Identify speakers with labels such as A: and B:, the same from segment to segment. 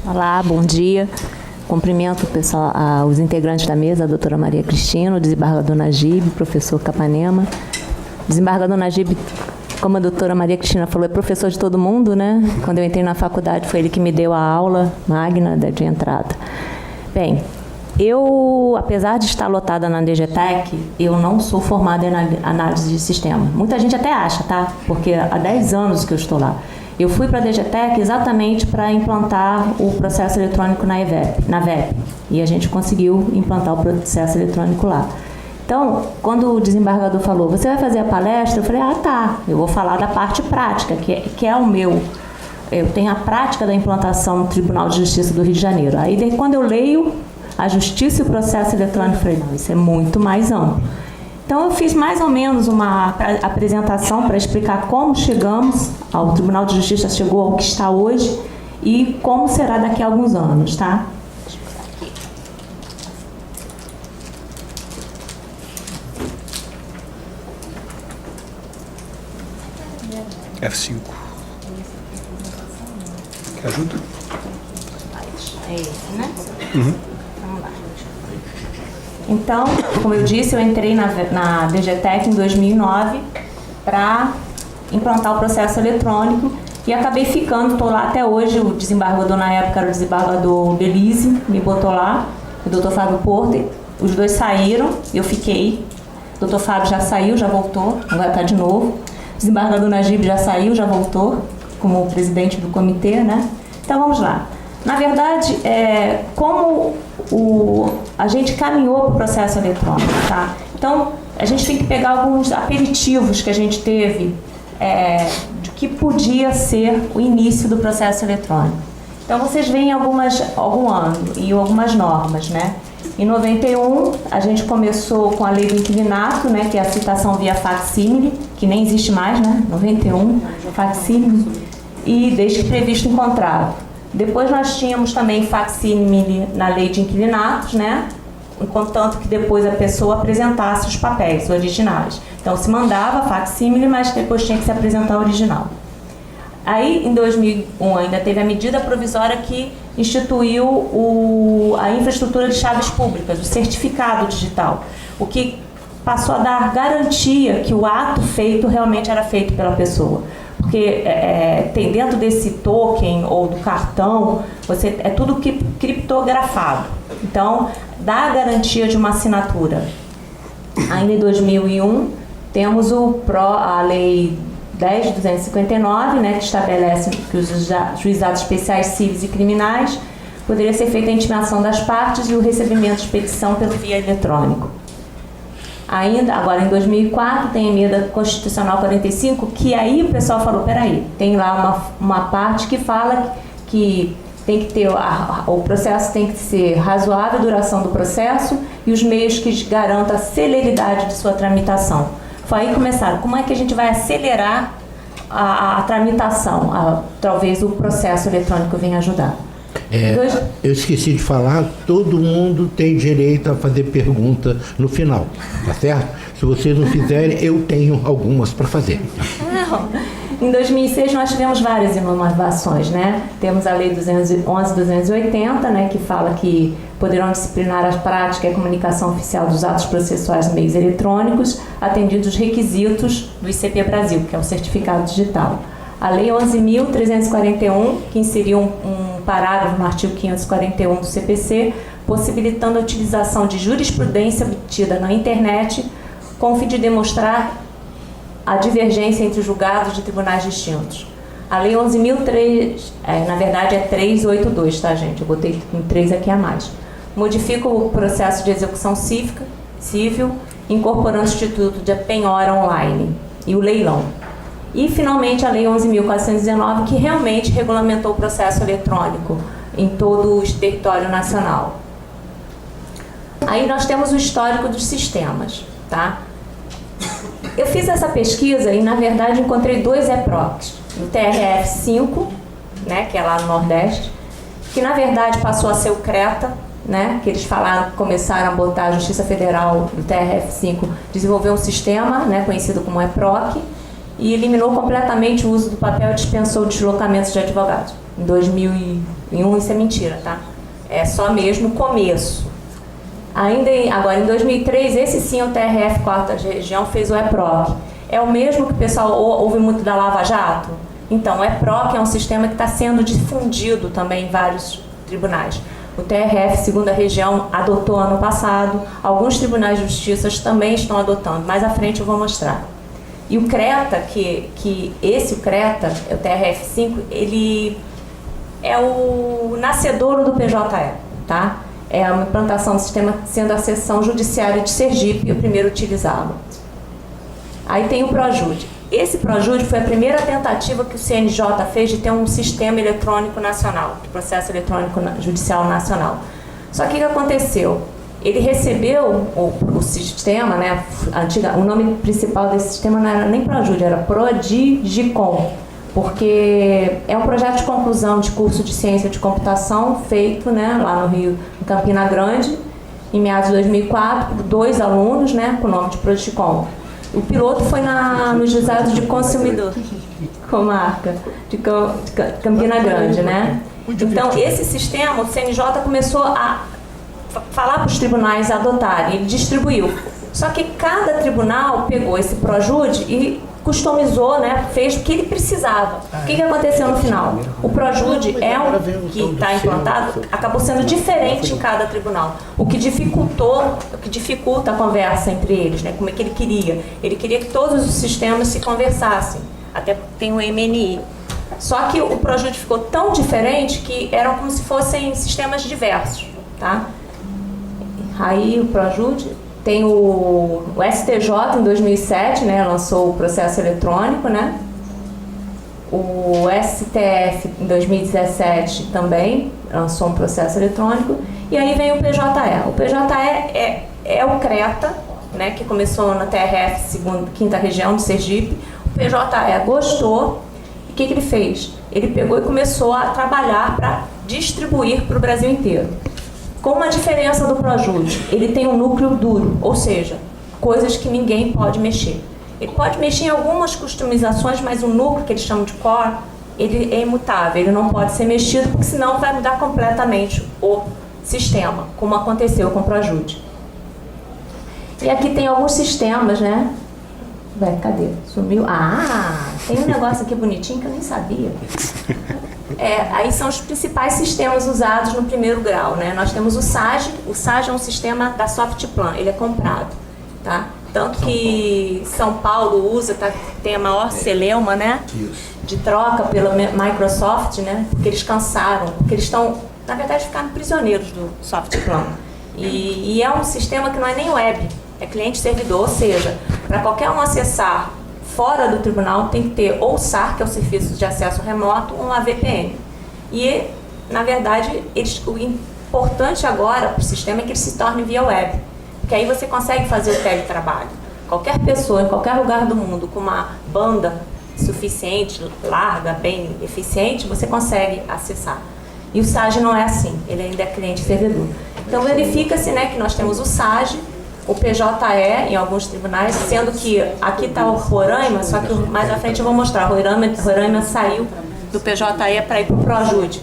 A: Olá, bom dia. Cumprimento o pessoal, os integrantes da mesa, a doutora Maria Cristina, o desembargador Najib, o professor Capanema. O desembargador Najib, como a doutora Maria Cristina falou, é professor de todo mundo, né? Quando eu entrei na faculdade, foi ele que me deu a aula magna de entrada. Bem, eu, apesar de estar lotada na DGTEC, eu não sou formada em análise de sistema. Muita gente até acha, tá? Porque há 10 anos que eu estou lá. Eu fui para a DGTEC exatamente para implantar o processo eletrônico na VEP. E a gente conseguiu implantar o processo eletrônico lá. Então, quando o desembargador falou, você vai fazer a palestra? Eu falei, tá, eu vou falar da parte prática, que é o meu. Eu tenho a prática da implantação no Tribunal de Justiça do Rio de Janeiro. Aí, quando eu leio a Justiça e o processo eletrônico, eu falei, não, isso é muito mais amplo. Então, eu fiz mais ou menos uma apresentação para explicar como chegamos ao Tribunal de Justiça, chegou ao que está hoje e como será daqui a alguns anos, tá?
B: F5. Quer ajuda?
A: É esse, né? Uhum. Então, como eu disse, eu entrei na DGTEC em 2009 para implantar o processo eletrônico e acabei ficando, estou lá até hoje. O desembargador na época era o desembargador Belize, me botou lá, o doutor Fábio Porter. Os dois saíram, eu fiquei. O doutor Fábio já saiu, já voltou, agora está de novo. O desembargador Najib já saiu, já voltou, como presidente do comitê, né? Então, vamos lá. Na verdade, como a gente caminhou para o processo eletrônico, tá? Então, a gente tem que pegar alguns aperitivos que a gente teve de que podia ser o início do processo eletrônico. Então, vocês veem algum ano e algumas normas, né? Em 91, a gente começou com a lei do inquilinato, né, que é a citação via facsímile, que nem existe mais, né? 91, facsímile, e desde que previsto em contrato. Depois nós tínhamos também facsímile na lei de inquilinatos, né? Contanto que depois a pessoa apresentasse os papéis originais. Então se mandava facsímile, mas depois tinha que se apresentar o original. Aí em 2001 ainda teve a medida provisória que instituiu a infraestrutura de chaves públicas, o certificado digital, o que passou a dar garantia que o ato feito realmente era feito pela pessoa. Porque tem dentro desse token ou do cartão, é tudo criptografado. Então, dá a garantia de uma assinatura. Ainda em 2001, temos a Lei 10.259, né, que estabelece que os juizados especiais civis e criminais poderia ser feita a intimação das partes e o recebimento de petição pelo via eletrônico. Ainda, agora em 2004, tem a emenda constitucional 45, que aí o pessoal falou, peraí, tem lá uma parte que fala que tem que ter, o processo tem que ser razoável a duração do processo e os meios que garantam a celeridade de sua tramitação. Foi aí que começaram, como é que a gente vai acelerar a tramitação? Talvez o processo eletrônico venha ajudar.
C: Eu esqueci de falar, todo mundo tem direito a fazer pergunta no final, tá certo? Se vocês não fizerem, eu tenho algumas para fazer.
A: Em 2006 nós tivemos várias inovações, né? Temos a Lei 11.280, né, que fala que poderão disciplinar a prática e a comunicação oficial dos atos processuais nos meios eletrônicos, atendidos os requisitos do ICP Brasil, que é o certificado digital. A Lei 11.341, que inseriu um parágrafo no artigo 541 do CPC, possibilitando a utilização de jurisprudência obtida na internet com o fim de demonstrar a divergência entre os julgados de tribunais distintos. A Lei 11.003, na verdade é 382, tá, gente? Eu botei um 3 aqui a mais. Modifica o processo de execução civil, incorporando o instituto de penhora online e o leilão. E, finalmente, a Lei 11.419, que realmente regulamentou o processo eletrônico em todo o território nacional. Aí nós temos o histórico dos sistemas, tá? Eu fiz essa pesquisa e, na verdade, encontrei dois EPROCs, o TRF-5 né, que é lá no Nordeste, que na verdade passou a ser o CRETA, né, que eles falaram, começaram a botar a Justiça Federal do TRF5, desenvolveu um sistema, né, conhecido como EPROC, e eliminou completamente o uso do papel e dispensou deslocamentos de advogados. Em 2001, isso é mentira, tá? É só mesmo o começo. Agora, em 2003, esse sim, o TRF 4ª Região fez o EPROC. É o mesmo que o pessoal ouve muito da Lava Jato? Então, o EPROC é um sistema que está sendo difundido também em vários tribunais. O TRF 2ª Região adotou ano passado, alguns tribunais de justiça também estão adotando, mais à frente eu vou mostrar. E o CRETA, o CRETA, o TRF5, ele é o nascedouro do PJE, tá? É uma implantação do sistema sendo a seção judiciária de Sergipe o primeiro utilizá-lo. Aí tem o ProJude. Esse ProJude foi a primeira tentativa que o CNJ fez de ter um sistema eletrônico nacional, de processo eletrônico judicial nacional. Só que o que aconteceu? Ele recebeu o sistema, né, o nome principal desse sistema não era nem ProJude, era Prodigicom, porque é um projeto de conclusão de curso de ciência de computação feito, né, lá no Rio, em Campina Grande, em meados de 2004, por 2 alunos, né, com o nome de Prodigicom. O piloto foi nos juizados de consumidor, comarca de Campina Grande, né? Então, esse sistema, o CNJ começou a falar para os tribunais adotarem, ele distribuiu. Só que cada tribunal pegou esse ProJude e customizou, né, fez o que ele precisava. O que aconteceu no final? O ProJude que está implantado, acabou sendo diferente em cada tribunal, o que dificulta a conversa entre eles, né, como é que ele queria. Ele queria que todos os sistemas se conversassem, até porque tem o MNI. Só que o ProJude ficou tão diferente que eram como se fossem sistemas diversos, tá? Aí o ProJude tem o STJ em 2007, né, lançou o processo eletrônico, né? O STF em 2017 também lançou um processo eletrônico. E aí vem o PJE. O PJE é o CRETA, né, que começou na TRF 5ª Região de Sergipe. O PJE gostou. E o que ele fez? Ele pegou e começou a trabalhar para distribuir para o Brasil inteiro. Com uma diferença do ProJude, ele tem um núcleo duro, ou seja, coisas que ninguém pode mexer. Ele pode mexer em algumas customizações, mas o núcleo, que eles chamam de core, ele é imutável, ele não pode ser mexido, porque senão vai mudar completamente o sistema, como aconteceu com o ProJude. E aqui tem alguns sistemas, né? Cadê? Sumiu? Ah, tem um negócio aqui bonitinho que eu nem sabia. Aí são os principais sistemas usados no primeiro grau, né? Nós temos o SAGE. O SAGE é um sistema da Softplan, ele é comprado, tá? Tanto que São Paulo usa, tem a maior celeuma, né? De troca pela Microsoft, né? Porque eles cansaram, porque eles estão, na verdade, ficaram prisioneiros do Softplan. E é um sistema que não é nem web, é cliente-servidor, ou seja, para qualquer um acessar fora do tribunal tem que ter ou o SAR, que é o Serviço de Acesso Remoto, ou uma VPN. E, na verdade, o importante agora para o sistema é que ele se torne via web, porque aí você consegue fazer o teletrabalho. Qualquer pessoa, em qualquer lugar do mundo, com uma banda suficiente, larga, bem eficiente, você consegue acessar. E o SAGE não é assim, ele ainda é cliente-servidor. Então, verifica-se, né, que nós temos o SAGE, o PJE em alguns tribunais, sendo que aqui está o Roraima, só que mais à frente eu vou mostrar. Roraima saiu do PJE para ir para o ProJude,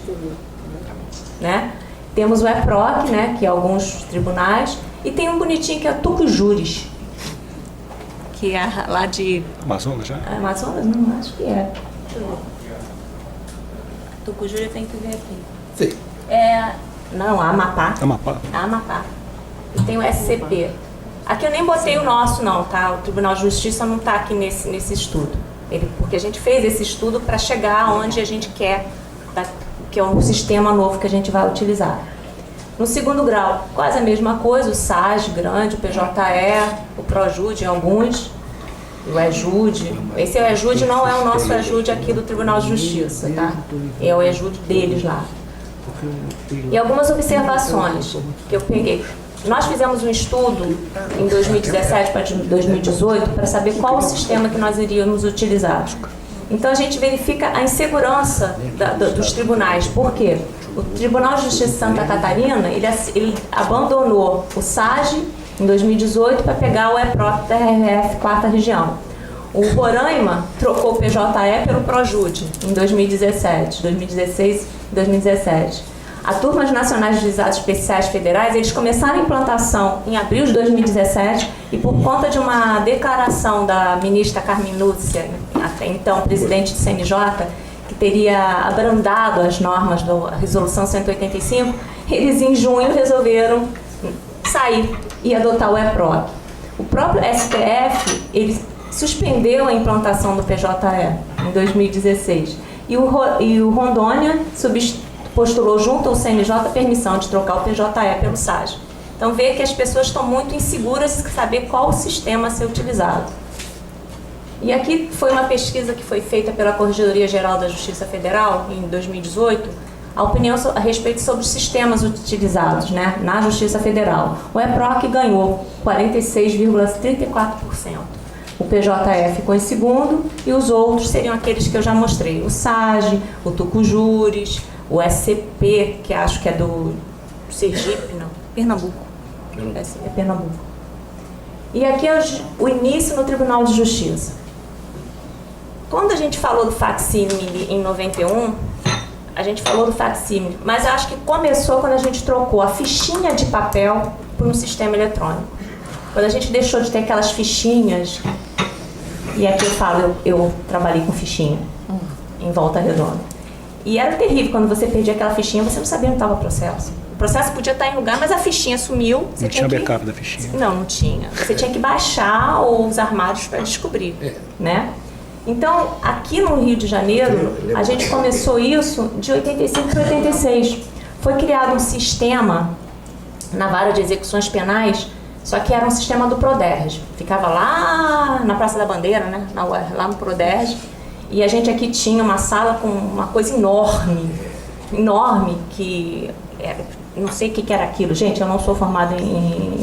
A: né? Temos o EPROC, né, que é alguns tribunais, e tem um bonitinho que é o Tucujures, que é lá de...
B: Amazonas já?
A: Amazonas? Não, acho que é. Tucujures tem que ver aqui.
C: Sim.
A: Não, Amapá.
B: Amapá.
A: E tem o SCP. Aqui eu nem botei o nosso não, tá? O Tribunal de Justiça não está aqui nesse estudo. Porque a gente fez esse estudo para chegar onde a gente quer, que é um sistema novo que a gente vai utilizar. No segundo grau, quase a mesma coisa, o SAGE grande, o PJE, o ProJude em alguns, o EJude. Esse EJude não é o nosso EJude aqui do Tribunal de Justiça, tá? É o EJude deles lá. E algumas observações que eu peguei. Nós fizemos um estudo em 2017 para 2018 para saber qual o sistema que nós iríamos utilizar. Então a gente verifica a insegurança dos tribunais. Por quê? O Tribunal de Justiça de Santa Catarina, ele abandonou o SAGE em 2018 para pegar o EPROC da RF 4ª Região. O Roraima trocou o PJE pelo ProJude em 2017, 2016 e 2017. A Turma de Nacionais de Juizados Especiais Federais, eles começaram a implantação em abril de 2017 e por conta de uma declaração da ministra Carmen Lúcia, até então presidente do CNJ, que teria abrandado as normas da Resolução 185, eles em junho resolveram sair e adotar o EPROC. O próprio STF, ele suspendeu a implantação do PJE em 2016 e o Rondônia postulou junto ao CNJ a permissão de trocar o PJE pelo SAGE. Então vê que as pessoas estão muito inseguras de saber qual o sistema a ser utilizado. E aqui foi uma pesquisa que foi feita pela Corregedoria Geral da Justiça Federal em 2018, a opinião a respeito sobre os sistemas utilizados, né, na Justiça Federal. O EPROC ganhou 46,34%. O PJE ficou em segundo e os outros seriam aqueles que eu já mostrei. O SAGE, o Tucujures, o SCP, que acho que é do Sergipe, não, Pernambuco. É Pernambuco. E aqui é o início no Tribunal de Justiça. Quando a gente falou do facsímile em 91, a gente falou do facsímile, mas eu acho que começou quando a gente trocou a fichinha de papel por um sistema eletrônico. Quando a gente deixou de ter aquelas fichinhas, e aqui eu falo, eu trabalhei com fichinha em Volta Redonda. E era terrível, quando você perdia aquela fichinha, você não sabia onde estava o processo. O processo podia estar em lugar, mas a fichinha sumiu.
B: Não tinha backup da fichinha.
A: Não tinha. Você tinha que baixar os armários para descobrir, né? Então, aqui no Rio de Janeiro, a gente começou isso de 85 para 86. Foi criado um sistema na vara de execuções penais, só que era um sistema do Proderj. Ficava lá na Praça da Bandeira, né? Lá no Proderj. E a gente aqui tinha uma sala com uma coisa enorme, que era, não sei o que era aquilo, gente, eu não sou formada em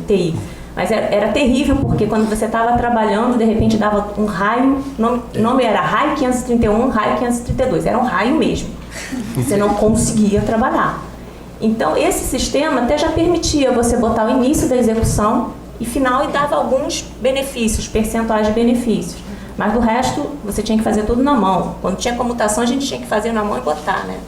A: TI, mas era terrível, porque quando você estava trabalhando, de repente dava um raio, o nome era raio 531, raio 532, era um raio mesmo, você não conseguia trabalhar. Então esse sistema até já permitia você botar o início da execução e final, e dava alguns benefícios, percentuais de benefícios. Mas do resto, você tinha que fazer tudo na mão. Quando tinha comutação, a gente tinha que fazer na mão e botar, né?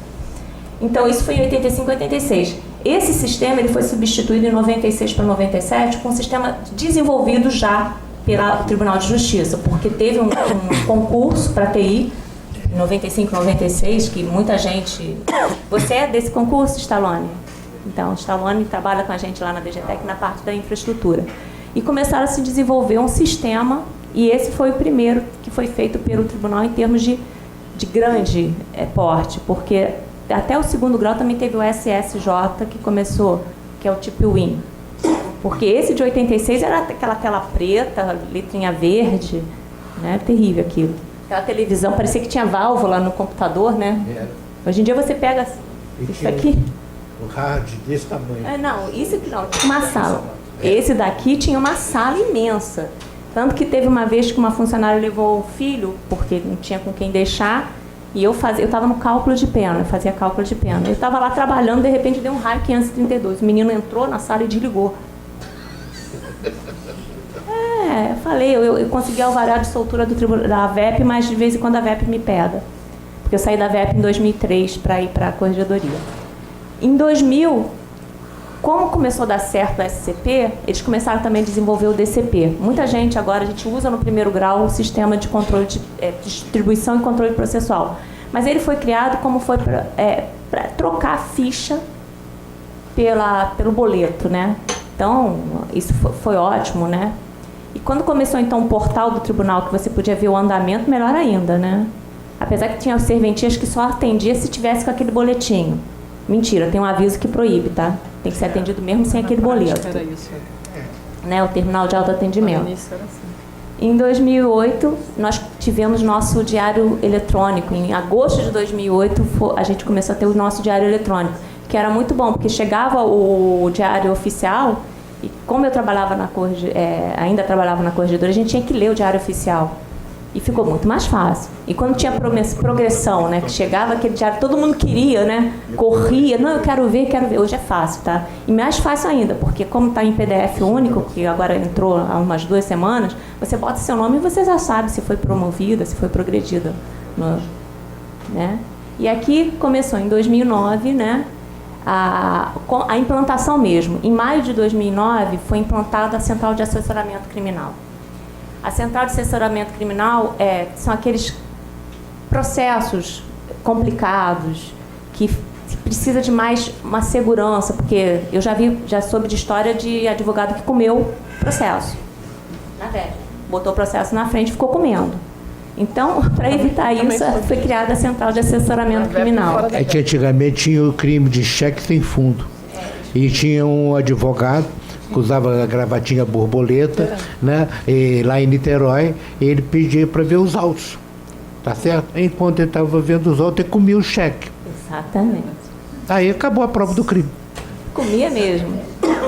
A: Então, isso foi em 85 e 86. Esse sistema ele foi substituído em 96 para 97 com um sistema desenvolvido já pelo Tribunal de Justiça, porque teve um concurso para TI, em 95, 96, que muita gente... Você é desse concurso, Stallone? Então, o Stallone trabalha com a gente lá na DGTEC na parte da infraestrutura. E começaram a se desenvolver um sistema. E esse foi o primeiro que foi feito pelo tribunal em termos de grande porte, porque até o segundo grau também teve o SSJ que começou, que é o tipo Win. Porque esse de 86 era aquela tela preta, letrinha verde, né? Terrível aquilo. Aquela televisão, parecia que tinha válvula no computador, né? Hoje em dia você pega isso aqui.
C: O hard desse tamanho.
A: Não, isso aqui não, tinha uma sala. Esse daqui tinha uma sala imensa. Tanto que teve uma vez que uma funcionária levou o filho, porque não tinha com quem deixar, e eu estava no cálculo de pena, eu fazia cálculo de pena. Eu estava lá trabalhando, de repente deu um raio 532. O menino entrou na sala e desligou. Eu falei, eu consegui alvará de soltura da VEP, mas de vez em quando a VEP me pega. Porque eu saí da VEP em 2003 para ir para a Corregedoria. Em 2000... Como começou a dar certo o SCP, eles começaram também a desenvolver o DCP. Muita gente agora, a gente usa no primeiro grau o sistema de controle de distribuição e controle processual. Mas ele foi criado como foi para trocar a ficha pelo boleto, né? Então, isso foi ótimo, né? E quando começou então o portal do tribunal, que você podia ver o andamento, melhor ainda, né? Apesar que tinha serventias que só atendia se tivesse com aquele boletinho. Mentira, tem um aviso que proíbe, tá? Tem que ser atendido mesmo sem aquele boleto.
D: Era isso.
A: Né, o terminal de autoatendimento.
D: No início era assim.
A: Em 2008, nós tivemos nosso diário eletrônico. Em agosto de 2008, a gente começou a ter o nosso diário eletrônico, que era muito bom, porque chegava o diário oficial, e como eu trabalhava ainda trabalhava na corregedoria, a gente tinha que ler o diário oficial. E ficou muito mais fácil. E quando tinha progressão, né, que chegava aquele diário, todo mundo queria, né, corria, não, eu quero ver. Hoje é fácil, tá? E mais fácil ainda, porque como está em PDF único, que agora entrou há umas 2 semanas, você bota seu nome e você já sabe se foi promovida, se foi progredida, né? E aqui começou em 2009, né, a implantação mesmo. Em maio de 2009 foi implantada a Central de Assessoramento Criminal. A Central de Assessoramento Criminal são aqueles processos complicados que precisa de mais uma segurança, porque eu já soube de história de advogado que comeu processo na véspera, botou o processo na frente e ficou comendo. Então, para evitar isso, foi criada a Central de Assessoramento Criminal.
C: É que antigamente tinha o crime de cheque sem fundo. E tinha um advogado que usava a gravatinha borboleta, né? E lá em Niterói, ele pedia para ver os autos, tá certo? Enquanto ele estava vendo os autos, ele comia o cheque.
A: Exatamente.
C: Aí acabou a prova do crime.
A: Comia mesmo.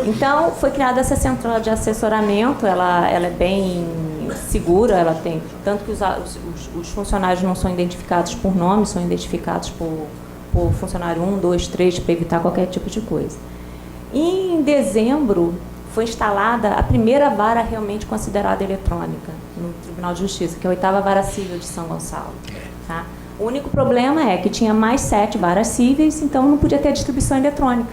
A: Então, foi criada essa central de assessoramento, ela é bem segura, ela tem, tanto que os funcionários não são identificados por nome, são identificados por funcionário 1, 2, 3, para evitar qualquer tipo de coisa. Em dezembro, foi instalada a primeira vara realmente considerada eletrônica no Tribunal de Justiça, que é a 8ª Vara Civil de São Gonçalo. Tá? O único problema é que tinha mais 7 varas cíveis, então não podia ter distribuição eletrônica.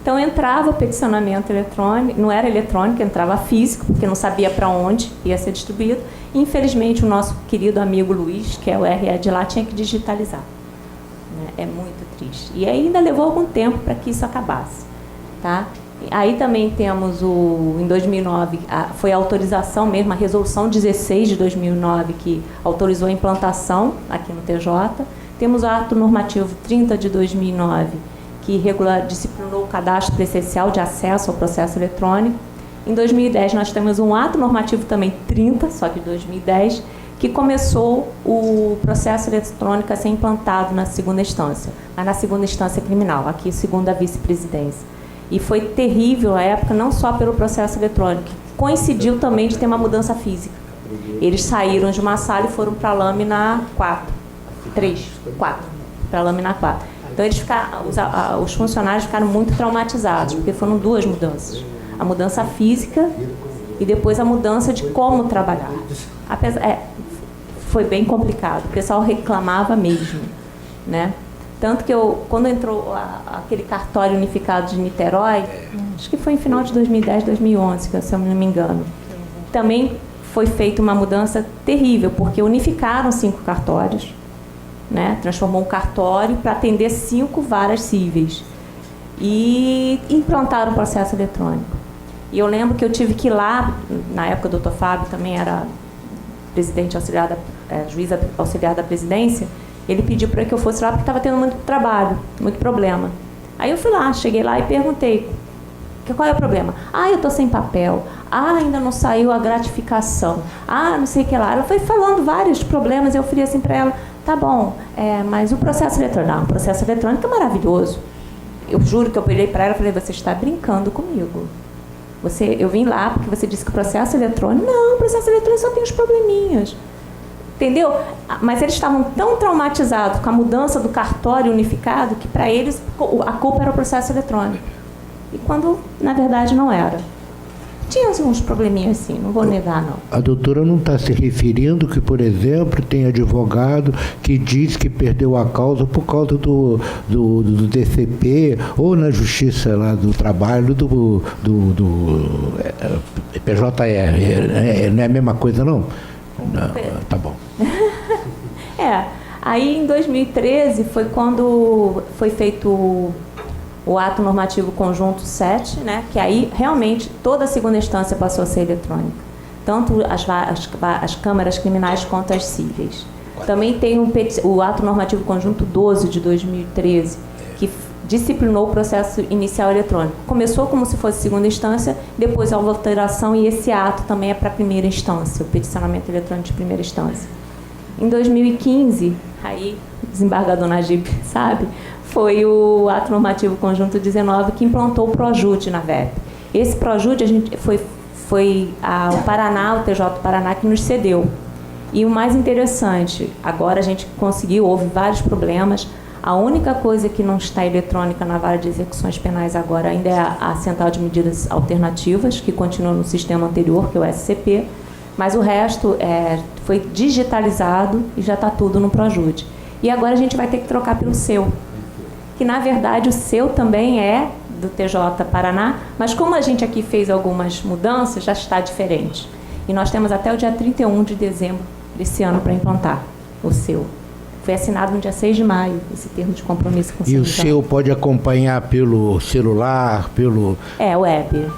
A: Então entrava o peticionamento eletrônico, não era eletrônico, entrava físico, porque não sabia para onde ia ser distribuído. E, infelizmente, o nosso querido amigo Luiz, que é o RE de lá, tinha que digitalizar. É muito triste. E ainda levou algum tempo para que isso acabasse. Tá? Aí também temos em 2009, foi a autorização mesmo, a resolução 16 de 2009, que autorizou a implantação aqui no TJ. Temos o ato normativo 30 de 2009, que disciplinou o cadastro essencial de acesso ao processo eletrônico. Em 2010, nós temos um ato normativo também 30, só que de 2010, que começou o processo eletrônico a ser implantado na segunda instância, mas na segunda instância criminal, aqui segundo a vice-presidência. E foi terrível a época, não só pelo processo eletrônico, coincidiu também de ter uma mudança física. Eles saíram de uma sala e foram para a lâmina 4, para a lâmina 4. Então, os funcionários ficaram muito traumatizados, porque foram 2 mudanças. A mudança física e depois a mudança de como trabalhar. Foi bem complicado, o pessoal reclamava mesmo, né? Tanto que quando entrou aquele cartório unificado de Niterói, acho que foi em final de 2010, 2011, se eu não me engano, também foi feita uma mudança terrível, porque unificaram 5 cartórios, né? Transformou um cartório para atender 5 varas cíveis e implantaram o processo eletrônico. E eu lembro que eu tive que ir lá, na época o Dr. Fábio também era presidente auxiliar juiz auxiliar da presidência. Ele pediu para que eu fosse lá porque estava tendo muito trabalho, muito problema. Aí eu fui lá, cheguei lá e perguntei, qual é o problema? Eu estou sem papel. Ainda não saiu a gratificação. Não sei o que lá. Ela foi falando vários problemas, eu falei assim para ela, tá bom, mas o processo eletrônico? Não, o processo eletrônico é maravilhoso. Eu juro que eu olhei para ela e falei, você está brincando comigo. Eu vim lá porque você disse que o processo eletrônico... Não, o processo eletrônico só tem os probleminhas. Entendeu? Mas eles estavam tão traumatizados com a mudança do cartório unificado que para eles a culpa era o processo eletrônico. E quando, na verdade, não era. Tinha uns probleminhas assim, não vou negar, não.
C: A doutora não está se referindo que, por exemplo, tem advogado que diz que perdeu a causa por causa do DCP ou na Justiça lá do Trabalho do PJR. Não é a mesma coisa, não? Não, tá bom.
A: Aí em 2013 foi quando foi feito o ato normativo conjunto 7, né, que aí realmente toda a segunda instância passou a ser eletrônica, tanto as câmaras criminais quanto as cíveis. Também tem o ato normativo conjunto 12 de 2013, que disciplinou o processo inicial eletrônico. Começou como se fosse segunda instância, depois houve alteração e esse ato também é para a primeira instância, o peticionamento eletrônico de primeira instância. Em 2015, aí o desembargador Najib sabe, foi o ato normativo conjunto 19 que implantou o PROJUDE na VEP. Esse PROJUDE foi o Paraná, o TJ do Paraná, que nos cedeu. E o mais interessante, agora a gente conseguiu, houve vários problemas. A única coisa que não está eletrônica na vara de execuções penais agora ainda é a Central de Medidas Alternativas, que continua no sistema anterior, que é o SCP, mas o resto foi digitalizado e já está tudo no Projude. E agora a gente vai ter que trocar pelo SEU, que na verdade o SEU também é do TJ Paraná, mas como a gente aqui fez algumas mudanças, já está diferente. E nós temos até o dia 31 de dezembro desse ano para implantar o SEU. Foi assinado no dia 6 de maio, esse termo de compromisso com o
C: E o SEU pode acompanhar pelo celular, pelo...
A: web.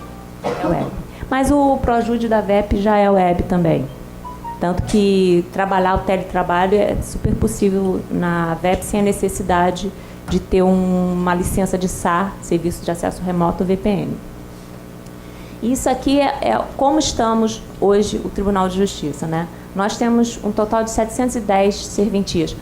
A: Mas o Projude da VEP já é web também. Tanto que trabalhar o teletrabalho é super possível na VEP sem a necessidade de ter uma licença de SAR, Serviço de Acesso Remoto, VPN. Isso aqui é como estamos hoje o Tribunal de Justiça, né? Nós temos um total de 710 serventias.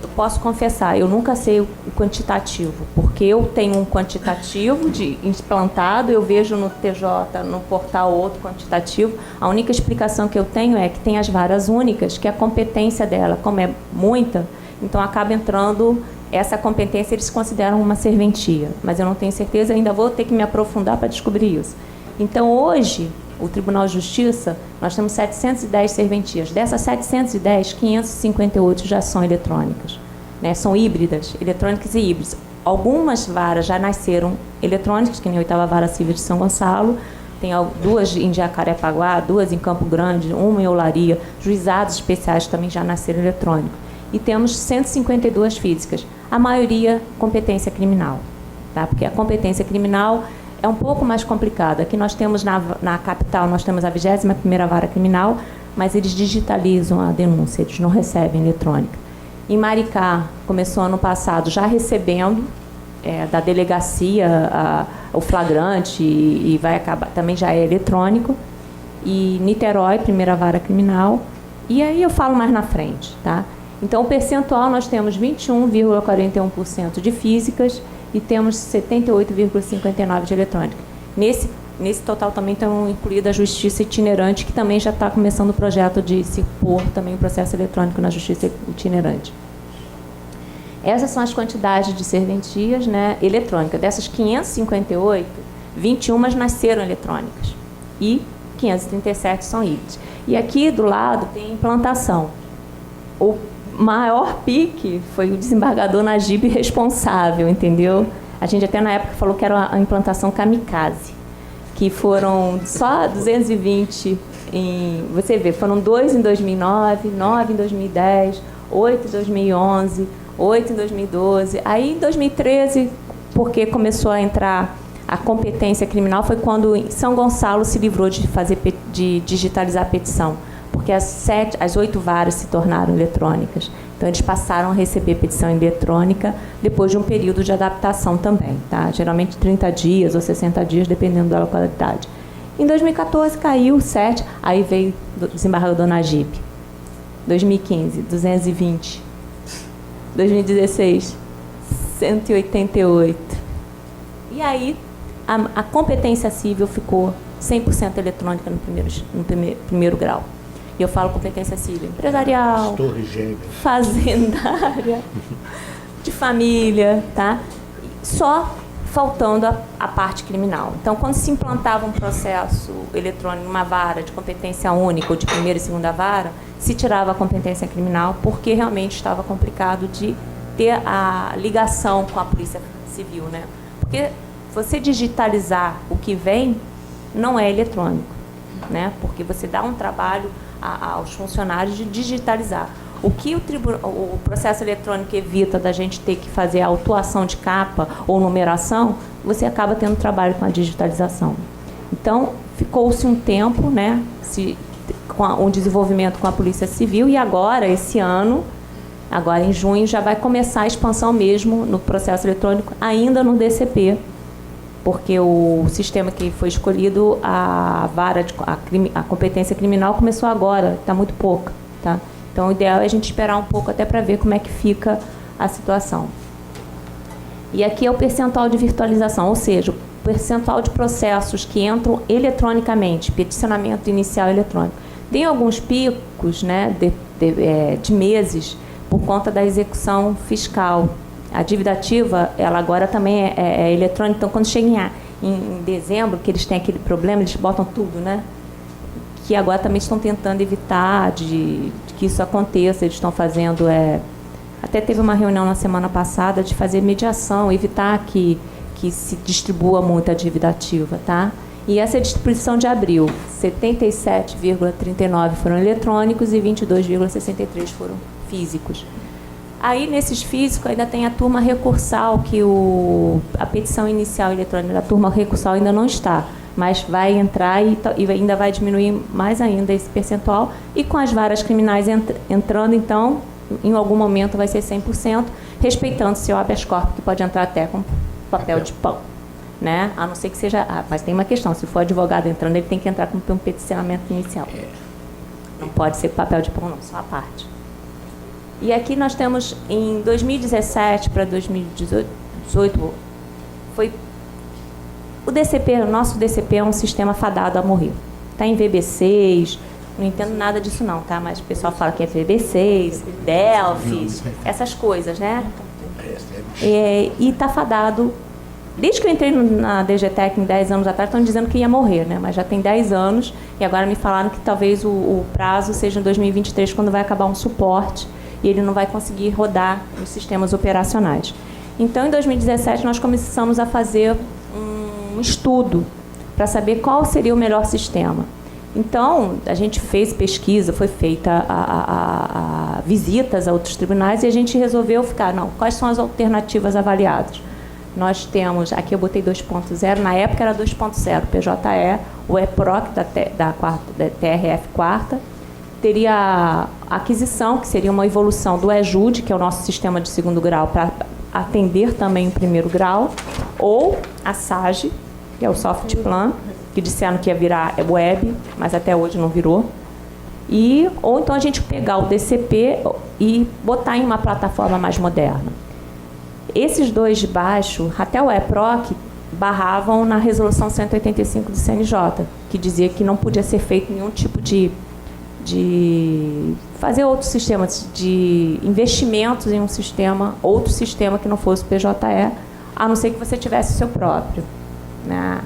A: Eu posso confessar, eu nunca sei o quantitativo, porque eu tenho um quantitativo implantado, eu vejo no TJ, no portal outro quantitativo. A única explicação que eu tenho é que tem as varas únicas, que a competência dela, como é muita, então acaba entrando, essa competência eles consideram uma serventia, mas eu não tenho certeza, ainda vou ter que me aprofundar para descobrir isso. Então hoje, o Tribunal de Justiça, nós temos 710 serventias. Dessas 710, 558 já são eletrônicas, né? São híbridas, eletrônicas e híbridas. Algumas varas já nasceram eletrônicas, que nem a 8ª Vara Civil de São Gonçalo, tem 2 em Jacarepaguá, 2 em Campo Grande, 1 em Olaria, juizados especiais também já nasceram eletrônicos. E temos 152 físicas, a maioria competência criminal, tá? Porque a competência criminal é um pouco mais complicado. Aqui nós temos, na capital, nós temos a 21ª Vara Criminal, mas eles digitalizam a denúncia, eles não recebem eletrônica. Em Maricá, começou ano passado já recebendo da delegacia o flagrante e vai acabar, também já é eletrônico. E Niterói, 1ª Vara Criminal, e aí eu falo mais na frente, tá? Então, o percentual, nós temos 21,41% de físicas e temos 78,59% de eletrônica. Nesse total também estão incluída a justiça itinerante, que também já está começando o projeto de se pôr também o processo eletrônico na justiça itinerante. Essas são as quantidades de serventias, né, eletrônicas. Dessas 558, 21 nasceram eletrônicas e 537 são híbridas. E aqui do lado tem implantação. O maior pique foi o desembargador Najib responsável, entendeu? A gente até na época falou que era a implantação kamikaze, que foram só 220 você vê, foram 2 em 2009, 9 em 2010, 8 em 2011, 8 em 2012. Aí em 2013, porque começou a entrar a competência criminal, foi quando São Gonçalo se livrou de digitalizar a petição, porque as 8 varas se tornaram eletrônicas. Então, eles passaram a receber petição eletrônica depois de um período de adaptação também, tá? Geralmente 30 dias ou 60 dias, dependendo da localidade. Em 2014, caiu 7, aí veio o desembargador Najib. 2015, 220. 2016, 188. E aí, a competência civil ficou 100% eletrônica no primeiro grau. E eu falo competência civil empresarial, fazendária, de família, tá? Só faltando a parte criminal. Então, quando se implantava um processo eletrônico, uma vara de competência única ou de 1ª e 2ª vara, se tirava a competência criminal porque realmente estava complicado de ter a ligação com a Polícia Civil, né? Porque você digitalizar o que vem não é eletrônico, né? Porque você dá um trabalho aos funcionários de digitalizar. O que o processo eletrônico evita da gente ter que fazer a autuação de capa ou numeração, você acaba tendo trabalho com a digitalização. Então, ficou-se um tempo, né, com um desenvolvimento com a Polícia Civil, e agora, esse ano, agora em junho, já vai começar a expansão mesmo no processo eletrônico, ainda no DCP, porque o sistema que foi escolhido, a competência criminal começou agora, está muito pouca, tá? Então, o ideal é a gente esperar um pouco até para ver como é que fica a situação. E aqui é o percentual de virtualização, ou seja, o percentual de processos que entram eletronicamente, peticionamento inicial eletrônico. Tem alguns picos, né, de meses por conta da execução fiscal. A dívida ativa, ela agora também é eletrônica, então quando chega em dezembro, que eles têm aquele problema, eles botam tudo, né? Que agora também estão tentando evitar de que isso aconteça, eles estão fazendo... Até teve uma reunião na semana passada de fazer mediação, evitar que se distribua muito a dívida ativa, tá? E essa é a distribuição de abril. 77,39 foram eletrônicos e 22,63 foram físicos. Aí, nesses físicos, ainda tem a turma recursal, que a petição inicial eletrônica da turma recursal ainda não está, mas vai entrar e ainda vai diminuir mais ainda esse percentual. E com as varas criminais entrando, então, em algum momento vai ser 100%, respeitando seu habeas corpus, que pode entrar até com papel de pão, né? A não ser que seja... mas tem uma questão, se for advogado entrando, ele tem que entrar com um peticionamento inicial. Não pode ser papel de pão, não, só a parte. E aqui nós temos, em 2017 para 2018, foi... O DCP, o nosso DCP é um sistema fadado a morrer. Está em VB6, não entendo nada disso não, tá? Mas o pessoal fala que é VB6, Delphi, essas coisas, né? E está fadado... Desde que eu entrei na DGTEC 10 anos atrás, estão dizendo que ia morrer, né? Mas já tem 10 anos e agora me falaram que talvez o prazo seja em 2023, quando vai acabar um suporte e ele não vai conseguir rodar os sistemas operacionais. Então, em 2017, nós começamos a fazer um estudo para saber qual seria o melhor sistema. Então, a gente fez pesquisa, foi feita visitas a outros tribunais e a gente resolveu quais são as alternativas avaliadas? Nós temos, aqui eu botei 2.0, na época era 2.0, PJE, o EPROC da TRF quarta, teria a aquisição, que seria uma evolução do EJUD, que é o nosso sistema de segundo grau, para atender também o primeiro grau, ou a SAGE, que é o Softplan, que disseram que ia virar web, mas até hoje não virou. Ou então a gente pegar o DCP e botar em uma plataforma mais moderna. Esses dois de baixo, até o EPROC, barravam na resolução 185 do CNJ, que dizia que não podia ser feito nenhum tipo de fazer outros sistemas de investimentos em outro sistema que não fosse o PJE, a não ser que você tivesse o seu próprio, né?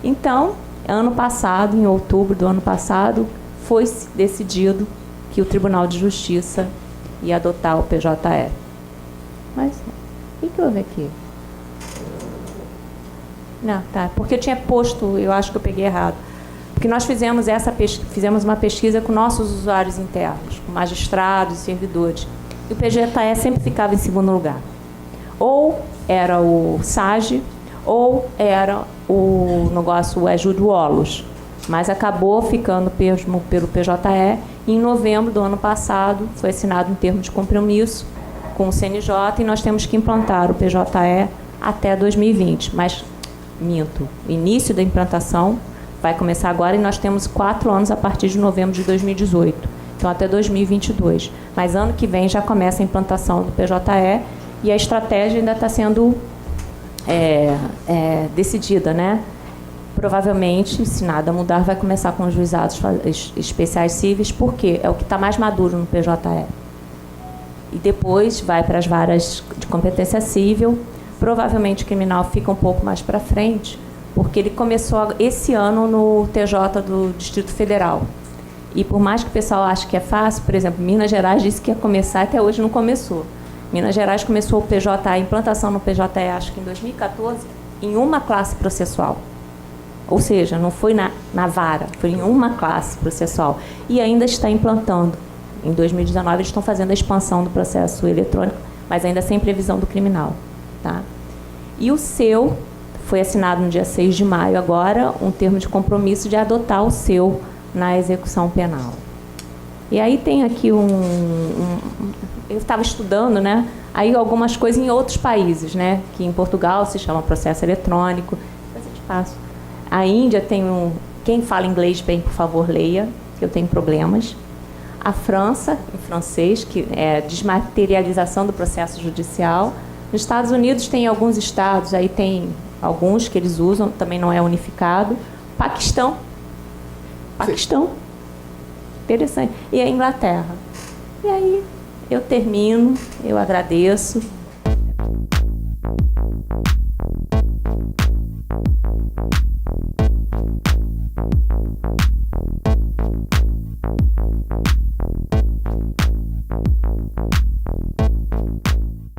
A: Então, ano passado, em outubro do ano passado, foi decidido que o Tribunal de Justiça ia adotar o PJE. Mas o que houve aqui? Não, tá. Porque eu tinha posto, eu acho que eu peguei errado. Porque nós fizemos uma pesquisa com nossos usuários internos, com magistrados e servidores. E o PJE sempre ficava em segundo lugar. Ou era o SAGE, ou era o EJUD Olos. Mas acabou ficando pelo PJE. E em novembro do ano passado foi assinado um termo de compromisso com o CNJ e nós temos que implantar o PJE até 2020. Mas, minto, o início da implantação vai começar agora e nós temos 4 anos a partir de novembro de 2018. Então, até 2022. Mas ano que vem já começa a implantação do PJE e a estratégia ainda está sendo decidida, né? Provavelmente, se nada mudar, vai começar com os juizados especiais cíveis, porque é o que está mais maduro no PJE. E depois vai para as varas de competência cível. Provavelmente o criminal fica um pouco mais para frente, porque ele começou esse ano no TJ do Distrito Federal. E por mais que o pessoal ache que é fácil, por exemplo, Minas Gerais disse que ia começar, até hoje não começou. Minas Gerais começou o PJE, a implantação no PJE, acho que em 2014, em uma classe processual. Ou seja, não foi na vara, foi em uma classe processual. E ainda está implantando. Em 2019, eles estão fazendo a expansão do processo eletrônico, mas ainda sem previsão do criminal. Tá? E o seu, foi assinado no dia 6 de maio agora, um termo de compromisso de adotar o seu na execução penal. E aí tem aqui eu estava estudando, né? Aí algumas coisas em outros países, né? Que em Portugal se chama processo eletrônico. Depois eu te passo. A Índia tem quem fala inglês bem, por favor, leia, que eu tenho problemas. A França, em francês, que é desmaterialização do processo judicial. Nos Estados Unidos tem alguns estados, aí tem alguns que eles usam, também não é unificado. Paquistão. interessante. E a Inglaterra. E aí eu termino, eu agradeço.